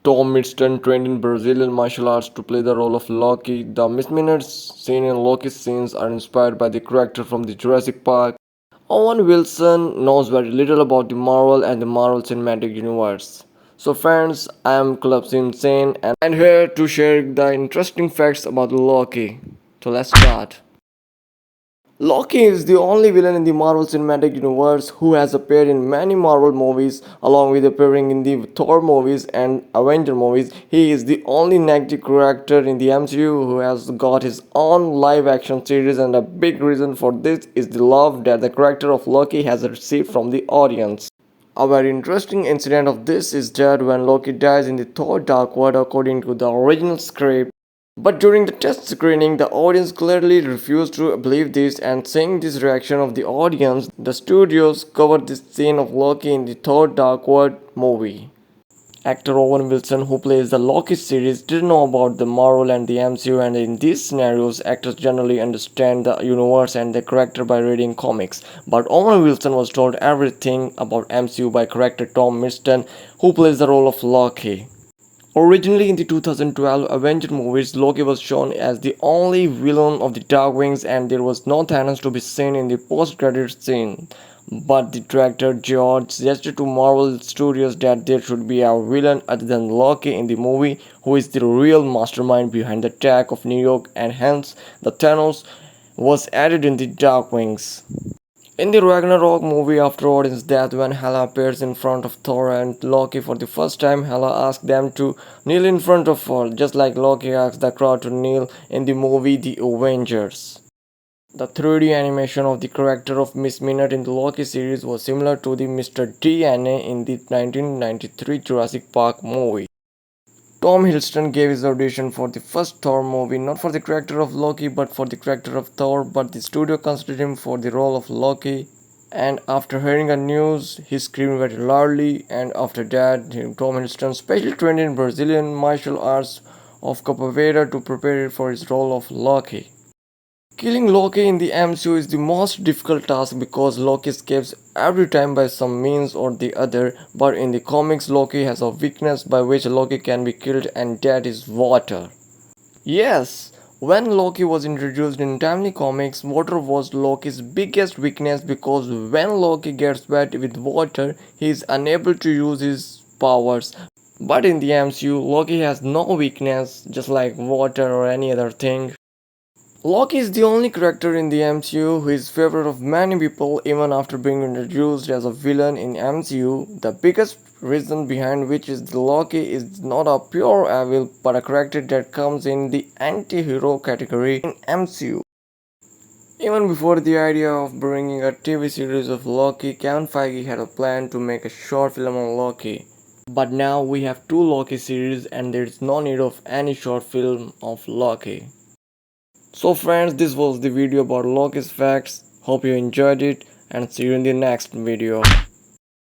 Tom Hiddleston trained in Brazilian martial arts to play the role of Loki. The misdemeanors seen in Loki's scenes are inspired by the character from the Jurassic Park. Owen Wilson knows very little about the Marvel and the Marvel Cinematic Universe. So friends, I am Clubs Insane and I'm here to share the interesting facts about Loki. So let's start. Loki is the only villain in the Marvel Cinematic Universe who has appeared in many Marvel movies, along with appearing in the Thor movies and Avenger movies. He is the only negative character in the MCU who has got his own live action series, and a big reason for this is the love that the character of Loki has received from the audience. A very interesting incident of this is that when Loki dies in the Thor Dark World according to the original script, but during the test screening, the audience clearly refused to believe this, and seeing this reaction of the audience, the studios covered this scene of Loki in the Thor Dark World movie. Actor Owen Wilson, who plays the Loki series, didn't know about the Marvel and the MCU, and in these scenarios, actors generally understand the universe and the character by reading comics. But Owen Wilson was told everything about MCU by character Tom Hiddleston, who plays the role of Loki. Originally in the 2012 Avenger movies, Loki was shown as the only villain of the Dark Wings, and there was no Thanos to be seen in the post-credits scene. But the director George suggested to Marvel Studios that there should be a villain other than Loki in the movie, who is the real mastermind behind the attack of New York, and hence the Thanos was added in the Dark Wings. In the Ragnarok movie, after Odin's death, when Hela appears in front of Thor and Loki for the first time, Hela asks them to kneel in front of her, just like Loki asked the crowd to kneel in the movie The Avengers. The 3D animation of the character of Miss Minute in the Loki series was similar to the Mr. DNA in the 1993 Jurassic Park movie. Tom Hiddleston gave his audition for the first Thor movie not for the character of Loki but for the character of Thor, but the studio considered him for the role of Loki. And after hearing the news, he screamed very loudly, and after that, Tom Hiddleston specially trained in Brazilian martial arts of capoeira to prepare for his role of Loki. Killing Loki in the MCU is the most difficult task because Loki escapes every time by some means or the other, but in the comics Loki has a weakness by which Loki can be killed, and that is water. Yes, when Loki was introduced in Timely Comics, water was Loki's biggest weakness because when Loki gets wet with water, he is unable to use his powers. But in the MCU, Loki has no weakness, just like water or any other thing. Loki is the only character in the MCU who is favored of many people even after being introduced as a villain in MCU. The biggest reason behind which is the Loki is not a pure evil but a character that comes in the anti-hero category in MCU. Even before the idea of bringing a TV series of Loki, Kevin Feige had a plan to make a short film on Loki. But now we have two Loki series and there is no need of any short film of Loki. So friends, this was the video about Loki's facts. Hope you enjoyed it and see you in the next video.